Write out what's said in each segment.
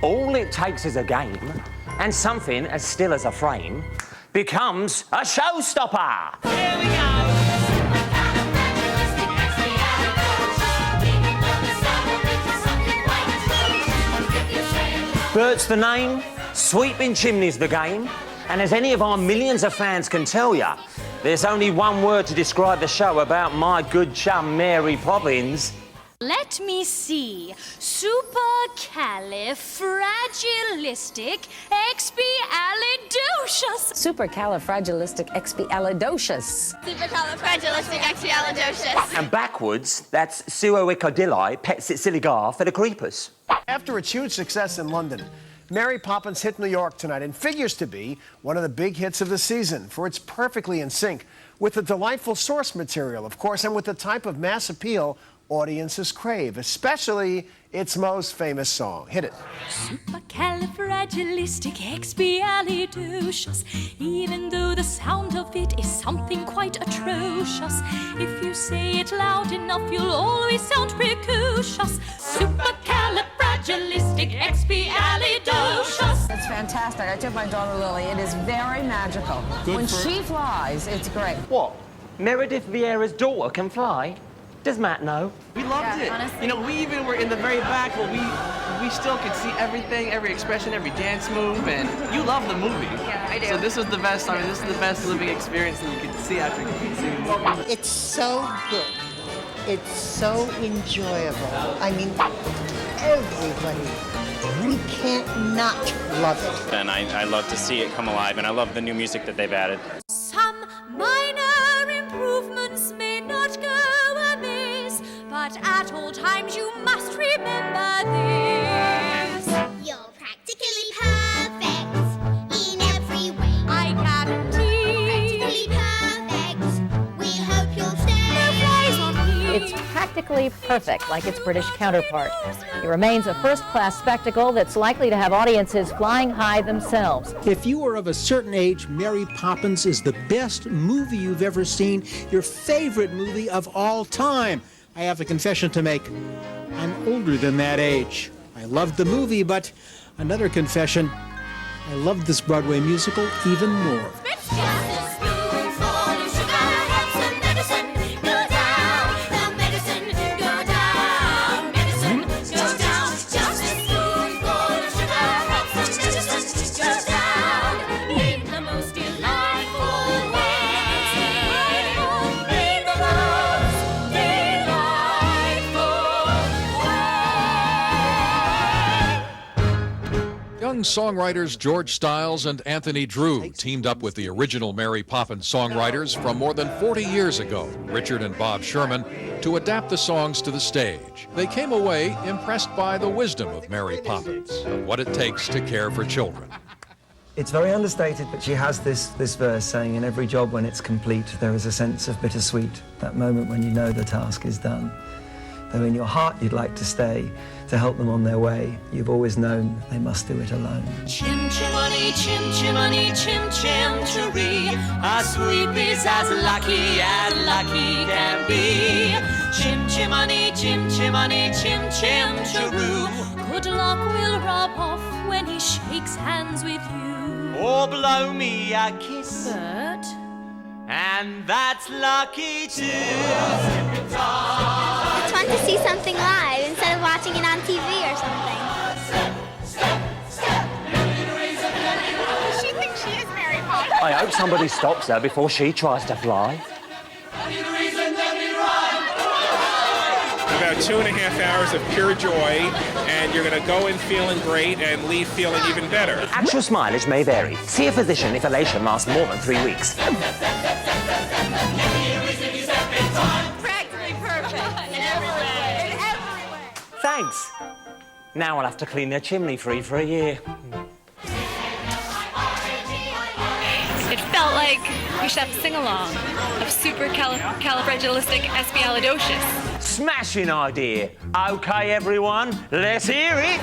All it takes is a game, and something as still as a frame becomes a showstopper. Here we go. Bert's the name, sweeping chimneys the game, and as any of our millions of fans can tell you, there's only one word to describe the show about my good chum Mary Poppins. Let me see. Supercalifragilisticexpialidocious. Supercalifragilisticexpialidocious. Supercalifragilisticexpialidocious. And backwards, that's suoicodilli pet siciligar for the creepers. After its huge success in London, Mary Poppins hit New York tonight and figures to be one of the big hits of the season, for it's perfectly in sync with the delightful source material, of course, and with the type of mass appeal audiences crave, especially its most famous song. Hit it. Supercalifragilisticexpialidocious. Even though the sound of it is something quite atrocious, if you say it loud enough, you'll always sound precocious. Supercalifragilisticexpialidocious. It's fantastic. I took my daughter Lily. It is very magical. When she flies, it's great. What? Meredith Vieira's daughter can fly? Does Matt know? We loved it. Honestly. You know, we even were in the very back, but we still could see everything, every expression, every dance move, and you love the movie. Yeah, I do. So this was the best. I mean, this is the best living experience that you could see after seeing the movie. It's so good. It's so enjoyable. I mean, everybody. We can't not love it. And I love to see it come alive, and I love the new music that they've added. Some minor improvements may not go amiss, but at all times you must remember this. You're practically perfect in every way. I guarantee. Practically perfect. We hope you'll stay. No flies on me. It's practically perfect, like its British counterpart. It remains a first-class spectacle that's likely to have audiences flying high themselves. If you are of a certain age, Mary Poppins is the best movie you've ever seen, your favorite movie of all time. I have a confession to make. I'm older than that age. I loved the movie, but another confession, I loved this Broadway musical even more. Just a spoonful of sugar helps the medicine go down. The medicine go down. Medicine go down. Just a spoonful of sugar helps the medicine go down. In the most delightful way. In the most delightful way. Young songwriters George Stiles and Anthony Drew teamed up with the original Mary Poppins songwriters from more than 40 years ago, Richard and Bob Sherman, to adapt the songs to the stage. They came away impressed by the wisdom of Mary Poppins and what it takes to care for children. It's very understated, but she has this verse saying, in every job when it's complete, there is a sense of bittersweet, that moment when you know the task is done. Though in your heart you'd like to stay, to help them on their way, you've always known they must do it alone. Chim chimney, chim chimney, chim chimchery. A sweep is as lucky can be. Chim chimney, chim chimney, chim chimcheroo. Good luck will rub off when he shakes hands with you. Or blow me a kiss, Bert? and that's lucky too. It's fun to see something live instead of watching it on TV or something. She thinks she is Mary Poppins. I hope somebody stops her before she tries to fly. About 2.5 hours of pure joy, and you're going to go in feeling great and leave feeling even better. Actual mileage may vary. See a physician if elation lasts more than 3 weeks. Practically perfect. In every way. In every way. Thanks. Now I'll have to clean their chimney free for a year. It felt like we should have a sing-along of supercalifragilisticexpialidocious. Smashing idea. Okay, everyone, let's hear it.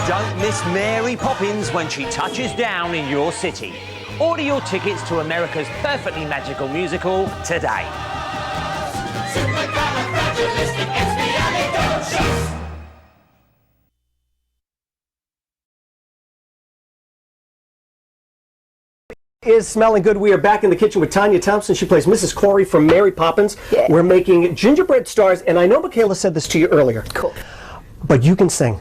Don't miss Mary Poppins when she touches down in your city. Order your tickets to America's perfectly magical musical today. Is smelling good. We are back in the kitchen with Tanya Thompson. She plays Mrs. Corey from Mary Poppins. Yeah. We're making gingerbread stars, and I know Michaela said this to you earlier. Cool. But you can sing.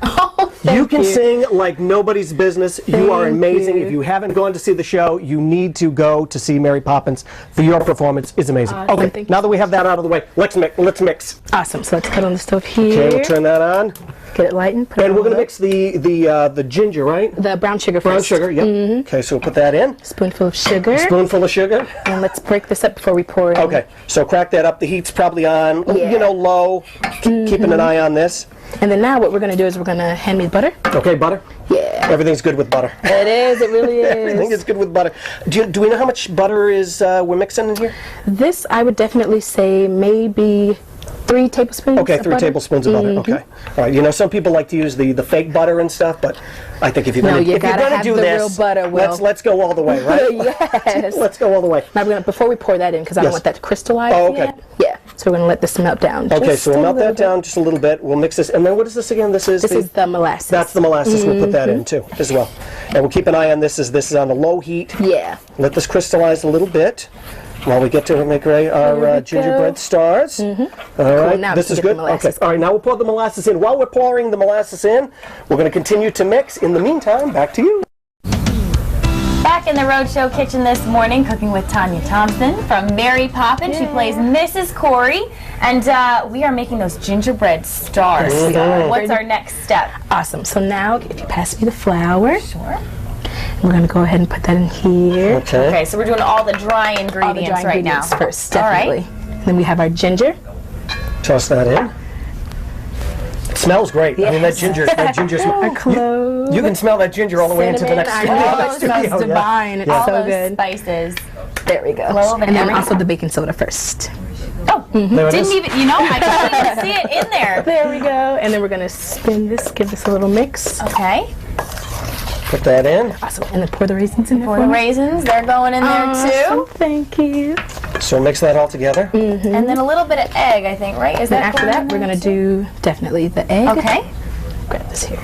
You can sing like nobody's business. You are amazing. If you haven't gone to see the show, you need to go to see Mary Poppins. For your performance is amazing. Okay, now that we have that out of the way, let's mix. Awesome. So let's cut on the stove here. Okay, we'll turn that on. Get it light and put it And we're going to mix the ginger, right? The brown sugar first. Brown sugar, yeah. Okay, so we'll put that in. Spoonful of sugar. Spoonful of sugar. And let's break this up before we pour it in. Okay, so crack that up. The heat's probably on, you know, low. Keeping an eye on this. And then now what we're going to do is we're going to hand me the butter. Okay, butter? Yeah. Everything's good with butter. It is, it really is. Everything is good with butter. Do we know how much butter is we're mixing in here? This, I would definitely say maybe 3 tablespoons Okay, of 3 butter. tablespoons of butter. Okay. All right, you know, some people like to use the fake butter and stuff, but I think if you're going to do this, real butter, let's go all the way, right? Yes. Let's go all the way. Now we're going to, before we pour that in, because I don't want that to crystallize yet. Yeah, so we're going to let this melt down. Okay, so we'll melt that down just a little bit. We'll mix this, and then what is this again? This is the molasses. That's the molasses. We'll put that in too, as well. And we'll keep an eye on this as this is on a low heat. Yeah. Let this crystallize a little bit while we get to make our gingerbread stars. All right, now this is good. Okay, all right, now we'll pour the molasses in. While we're pouring the molasses in, we're going to continue to mix. In the meantime, back to you. Back in the Roadshow kitchen this morning, cooking with Tanya Thompson from Mary Poppins. She plays Mrs. Corey, and we are making those gingerbread stars. What's our next step? Awesome. So now, if you pass me the flour. Sure. We're going to go ahead and put that in here. Okay, so we're doing all the dry ingredients right now. First, definitely. All right. Then we have our ginger. Toss that in. It smells great. Yes. I mean, that ginger smell. Our cloves. You can smell that ginger all the way into the next studio. It smells divine. It's all so those good. Spices. There we go. And then also the baking soda first. Oh, didn't even, you know, I couldn't even see it in there. There we go. And then we're going to spin this, give this a little mix. Okay. Put that in. Awesome. And then pour the raisins in there. Pour the raisins, they're going in there too. Thank you. So mix that all together. And then a little bit of egg, I think, right? Is Then that after that, we're going to do definitely the egg. Okay. Grab this here.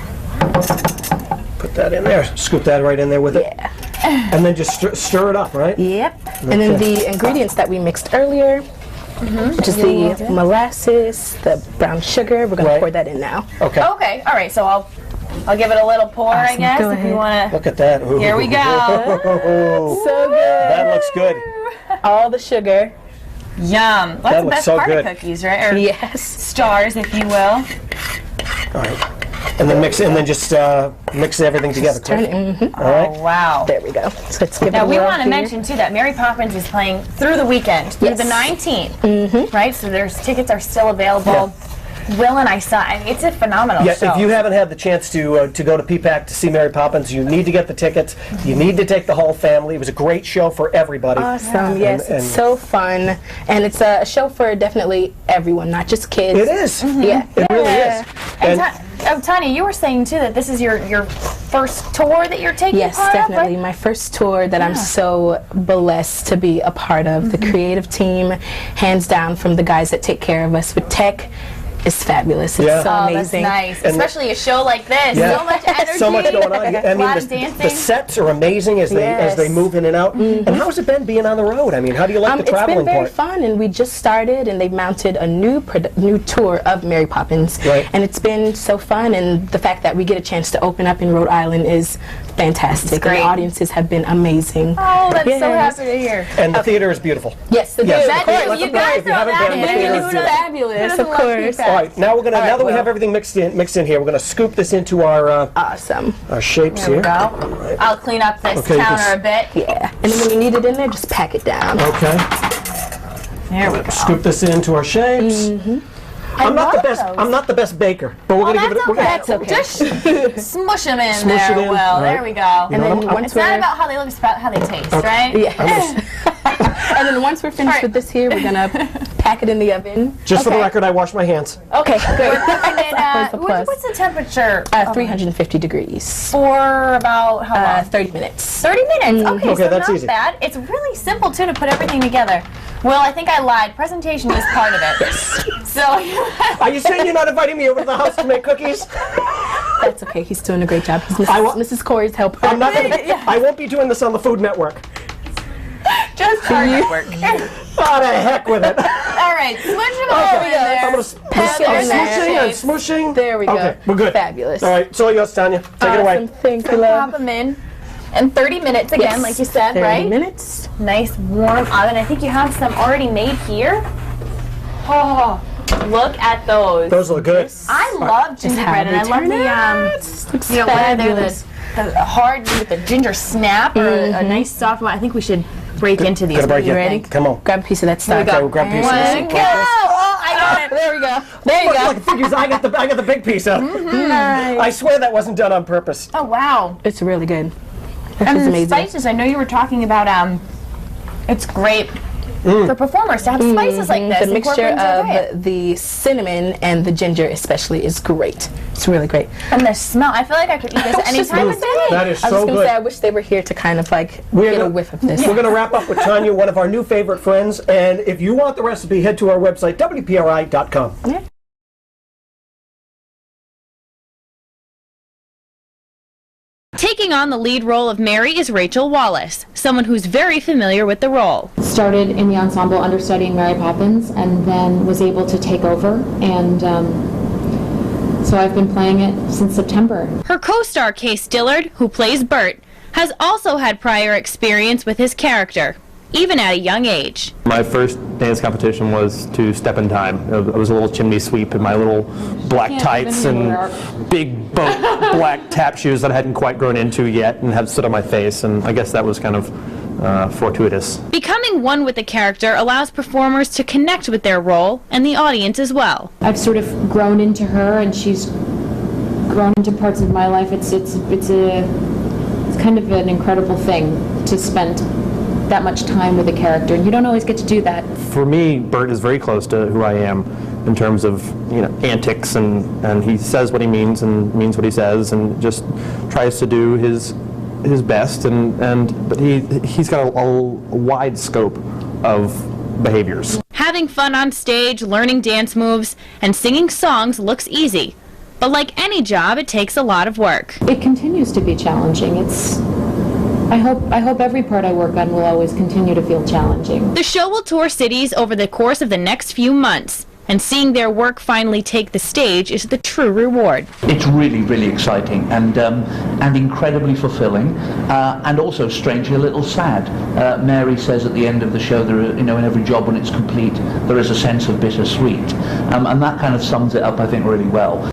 Put that in there. Scoop that right in there with it. Yeah. And then just stir it up, right? Yep. And then the ingredients that we mixed earlier, which is the molasses, the brown sugar, we're going to pour that in now. Okay. Okay. All right. So I'll give it a little pour, I guess, Go if you ahead. want to. Look at that. Ooh. Here we go. So good. That looks good. All the sugar. Yum. That's That the looks best so part good. of cookies, right? Or Yes. stars, if you will. All right. And then mix it, and then just mix everything together. Turn it. All right. Oh, wow. There we go. So let's give it Now, a we whirl want to here. mention, too, that Mary Poppins is playing through the weekend, through the 19th, right? So there's tickets are still available. Will and I saw, I mean, it's a phenomenal show. If you haven't had the chance to go to PPAC to see Mary Poppins, you need to get the tickets. You need to take the whole family. It was a great show for everybody. Awesome. Yes, And it's so fun. And it's a show for definitely everyone, not just kids. It is. Yeah. It really is. And Tanya, you were saying, too, that this is your first tour that you're taking Yes, part definitely. of, right? My first tour that I'm so blessed to be a part of. The creative team, hands down, from the guys that take care of us with tech, is fabulous. It's so amazing. That's nice. Especially a show like this. Yeah. So much energy. So much going on. I a lot mean, of dancing. the sets are amazing as they move in and out. And how's it been being on the road? I mean, how do you like the traveling It's been very part? fun, and we just started, and they've mounted a new tour of Mary Poppins. Right. And it's been so fun, and the fact that we get a chance to open up in Rhode Island is fantastic. And great. the audiences have been amazing. Oh, that's so happy to hear. And the theater is beautiful. Yes, the Yes, theater. of course. You Let them know guys if you know haven't that. been, the theater is It's beautiful. fabulous, of course. All right, now we're gonna now that we have everything mixed in here, we're gonna scoop this into our Awesome. our shapes There we here. go. I'll clean up this Okay, you can counter a bit. Yeah. And then when you need it in there, just pack it down. Okay. There we go. Scoop this into our shapes. I'm not the love best. those. I'm not the best baker, but we're gonna give it. That's okay. Just smush them in Smush there. it in, Well, right. there we go. You know what I'm- It's not about how they look, it's about how they taste, right? Yes. And then once we're finished with this here, we're gonna pack it in the oven. Just for the record, I wash my hands. Okay, great. What's the temperature? 350 degrees. For about how long? 30 minutes. 30 minutes. Okay, Okay, so that's not easy. bad. It's really simple too to put everything together. Well, I think I lied. Presentation is part of it. Yes. So. Are you saying you're not inviting me over to the house to make cookies? That's okay. He's doing a great job. He's Mrs. Corey's helper. I'm not gonna. I won't be doing this on the Food Network. Just our network. Oh, to heck with it. All right, smoosh it over in there. I'm smooshing. There we go. Okay, we're good. Fabulous. All right, it's all yours, Tanya. Take it away. Thank you, So love. pop them in. And 30 minutes again, Yes, like you said, 30 right? minutes. Nice warm oven. I think you have some already made here. Oh, look at those. Those look good. I love gingerbread, and I love the whether they're the hard with the ginger snap or a nice soft one. I think we should break into these. Gotta break You it. ready? Come on. Grab a piece of that Here we stuff. go. Grab a piece of One, this. go! Oh, I got it. There we go. There you go. Look, figures. I got the big piece out. Nice. I swear that wasn't done on purpose. Oh wow! It's really good. This And is the amazing. spices. I know you were talking about. It's great for performers to have spices like this. The mixture Incorporated into it. of the cinnamon and the ginger especially is great. It's really great. And the smell. I feel like I could eat this any time of day. That is I was so going to good. say, I wish they were here to kind of like We're get gonna- a whiff of this. We're going to wrap up with Tanya, one of our new favorite friends. And if you want the recipe, head to our website, WPRI.com. Yeah. Taking on the lead role of Mary is Rachel Wallace, someone who's very familiar with the role. Started in the ensemble understudying Mary Poppins and then was able to take over, and so I've been playing it since September. Her co-star Case Dillard, who plays Bert, has also had prior experience with his character, even at a young age. My first dance competition was to Step in Time. I was a little chimney sweep in my little black tights and big black tap shoes that I hadn't quite grown into yet and had stood on my face, and I guess that was kind of fortuitous. Becoming one with the character allows performers to connect with their role and the audience as well. I've sort of grown into her, and she's grown into parts of my life. It's kind of an incredible thing to spend that much time with a character, and you don't always get to do that. For me, Bert is very close to who I am in terms of, you know, antics, and he says what he means and means what he says, and just tries to do his best, but he's got a wide scope of behaviors. Having fun on stage, learning dance moves, and singing songs looks easy. But like any job, it takes a lot of work. It continues to be challenging. I hope every part I work on will always continue to feel challenging. The show will tour cities over the course of the next few months, and seeing their work finally take the stage is the true reward. It's really, really exciting and incredibly fulfilling, and also strangely a little sad. Mary says at the end of the show, there are, in every job when it's complete, there is a sense of bittersweet, and that kind of sums it up, I think, really well.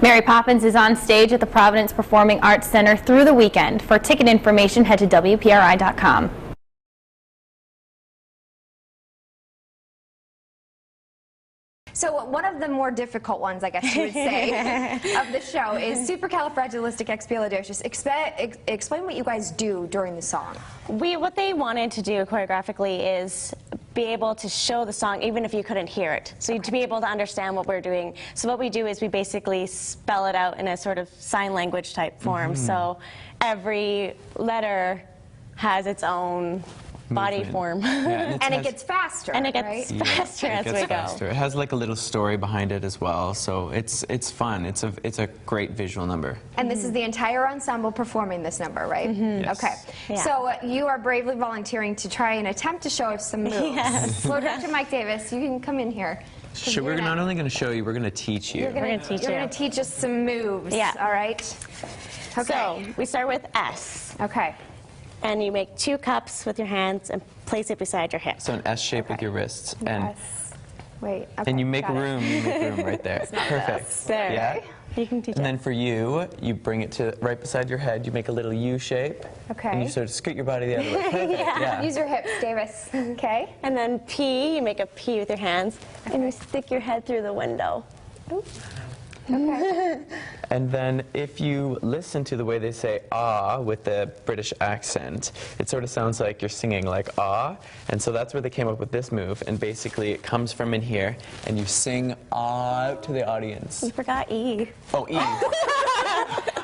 Mary Poppins is on stage at the Providence Performing Arts Center through the weekend. For ticket information, head to WPRI.com. So one of the more difficult ones, I guess you would say, of the show is supercalifragilisticexpialidocious. Explain what you guys do during the song. What they wanted to do choreographically is be able to show the song even if you couldn't hear it. So to be able to understand what we're doing. So what we do is we basically spell it out in a sort of sign language type form. So every letter has its own body form. Yeah, and it gets faster, and it gets faster as we go. It has like a little story behind it as well, so it's fun. It's a great visual number. And this is the entire ensemble performing this number, right? Yes. Okay. Yeah. So you are bravely volunteering to try and attempt to show us some moves. Yes. Well, Dr. Mike Davis, you can come in here. Sure, we're not only going to show you, we're going to teach you. You're going to teach us some moves. Yeah. All right. Okay. So we start with S. Okay. And you make 2 cups with your hands and place it beside your hip. So an S shape with your wrists, and wait. Okay, and you make room. You make room right there. Perfect. There. Yeah. You can teach And then for you bring it to right beside your head. You make a little U shape. Okay. And you sort of scoot your body the other way. Perfect. Yeah. Use your hips, Davis. Okay. And then P, you make a P with your hands, and you stick your head through the window. Oops. Okay. And then if you listen to the way they say ah with the British accent, it sort of sounds like you're singing like ah. And so that's where they came up with this move. And basically it comes from in here and you sing ah out to the audience. You forgot E. Oh, E.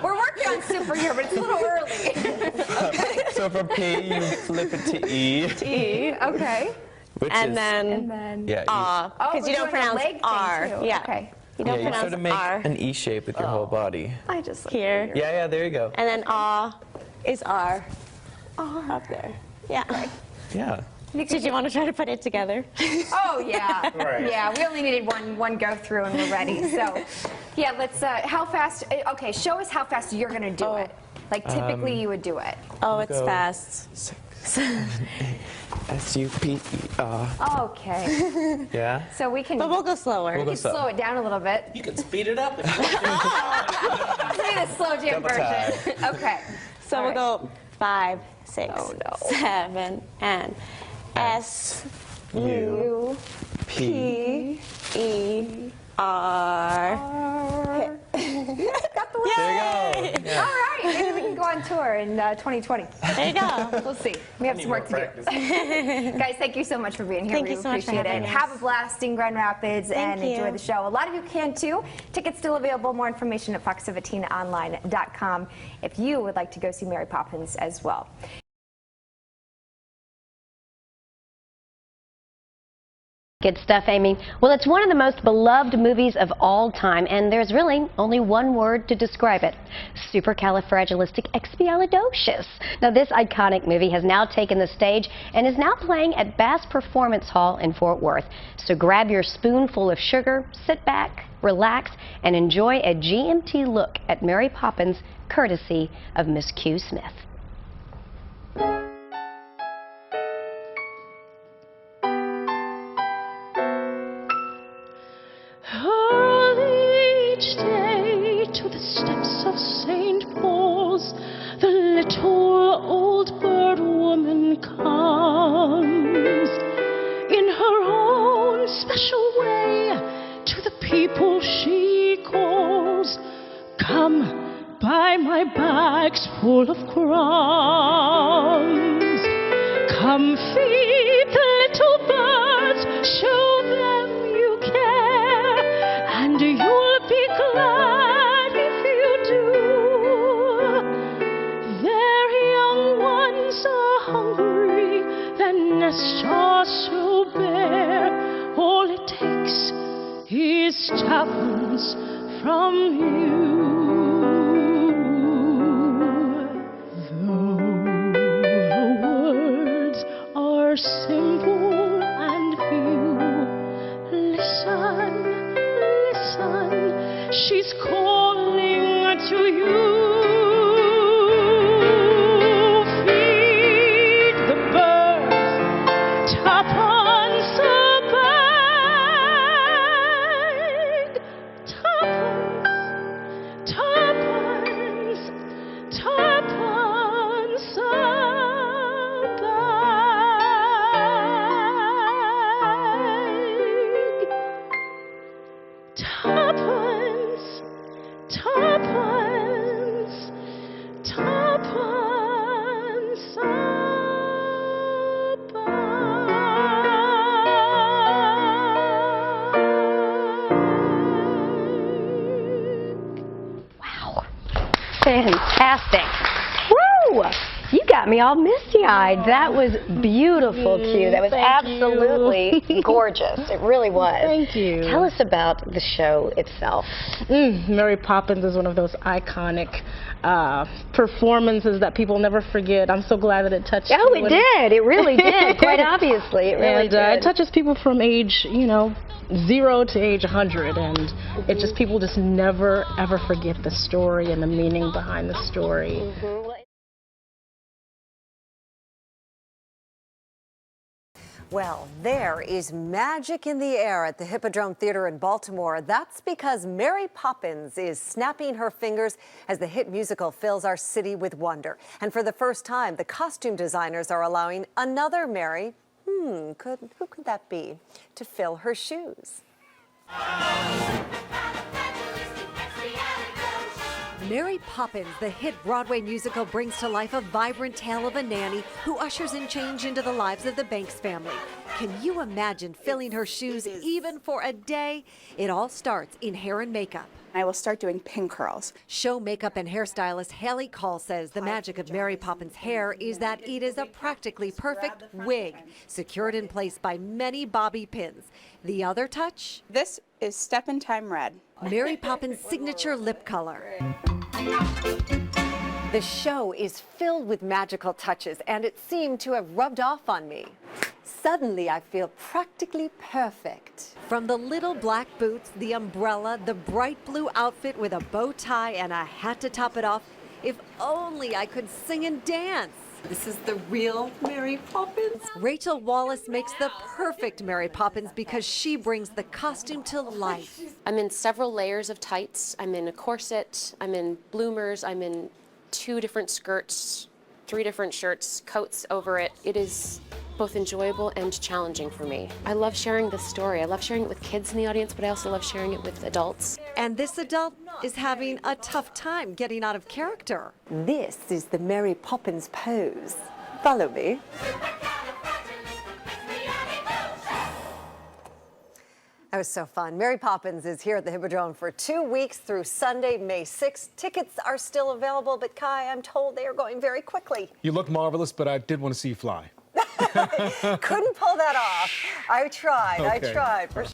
We're working on super here, but it's a little early. Okay. So for P, you flip it to E. E, okay. Which And is, then yeah, ah, because you don't pronounce R. Yeah. Okay. You don't you pronounce sort of make R. an E shape with your whole body. I just Here. Yeah, there you go. And then ah is R. Up there. Yeah. Yeah. Did you want to try to put it together? Oh yeah, Right. yeah. We only needed one go through and we're ready. So, yeah. Let's. How fast? Okay, show us how fast you're gonna do it. Like typically you would do it. Oh, it's Go. fast. 6, 7, 8, S-U-P-E-R. Okay. Yeah? So we can. But we'll go slower. We'll We go can slow. slow it down a little bit. You can speed it up. Let's do the slow jam Double version. Okay. So we'll go 5, 6, Oh, no. 7, and S, U, P, E, R. Got the There you win. go. Yeah. All right. Maybe we can go on tour in 2020. There you go. We'll see. We have some work to do. Guys, thank you so much for being here. Thank we you so much for appreciate it. having And us. have a blast in Grand Rapids and Thank enjoy you. the show. A lot of you can too. Tickets still available. More information at fox17online.com if you would like to go see Mary Poppins as well. Good stuff, Amy. Well, it's one of the most beloved movies of all time, and there's really only one word to describe it: supercalifragilisticexpialidocious. Now, this iconic movie has now taken the stage and is now playing at Bass Performance Hall in Fort Worth. So grab your spoonful of sugar, sit back, relax, and enjoy a GMT look at Mary Poppins, courtesy of Miss Q Smith. Early each day to the steps of St. Paul's, the little old bird woman comes in her own special way to the people she calls. Come, buy my bags full of crumbs. Come, feed the little birds, show them you care, and you'll be glad if you do. Their young ones are hungry, their nests are so bare. All it takes is tuppence from you. Though the words are simple and few, listen, listen, she's calling to you. Feed the birds, tuppence a bag, tuppence, tuppence, tuppence a bag. Tuppence, tuppence, tuppence a Wow. Fantastic. Woo! You got me all misty-eyed. That was beautiful, Q. That was absolutely gorgeous. It really was. Thank you. Tell us about the show itself. Mary Poppins is one of those iconic performances that people never forget. I'm so glad that it touched Oh, you. it did. It really did. Quite obviously, it really And did. it touches people from age, 0 to age 100, and it just, people just never ever forget the story and the meaning behind the story. Well, there is magic in the air at the Hippodrome Theater in Baltimore. That's because Mary Poppins is snapping her fingers as the hit musical fills our city with wonder. And for the first time, the costume designers are allowing another Mary, who could that be, to fill her shoes. Mary Poppins, the hit Broadway musical, brings to life a vibrant tale of a nanny who ushers in change into the lives of the Banks family. Can you imagine filling her shoes even for a day? It all starts in hair and makeup. I will start doing pin curls. Show makeup and hairstylist Haley Call says the magic of Mary Poppins' hair is that it is a practically perfect wig, secured in place by many bobby pins. The other touch? This is Step in Time Red. Mary Poppins' signature lip color. The show is filled with magical touches, and it seemed to have rubbed off on me. Suddenly, I feel practically perfect. From the little black boots, the umbrella, the bright blue outfit with a bow tie and a hat to top it off, if only I could sing and dance. This is the real Mary Poppins. Rachel Wallace makes the perfect Mary Poppins because she brings the costume to life. I'm in several layers of tights. I'm in a corset. I'm in bloomers. I'm in 2 different skirts, 3 different shirts, coats over it. It is both enjoyable and challenging for me. I love sharing this story. I love sharing it with kids in the audience, but I also love sharing it with adults. And this adult is having a tough time getting out of character. This is the Mary Poppins pose. Follow me. That was so fun. Mary Poppins is here at the Hippodrome for 2 weeks through Sunday, May 6th. Tickets are still available, but Kai, I'm told they are going very quickly. You look marvelous, but I did want to see you fly. Couldn't pull that off. I tried. Okay. I tried. For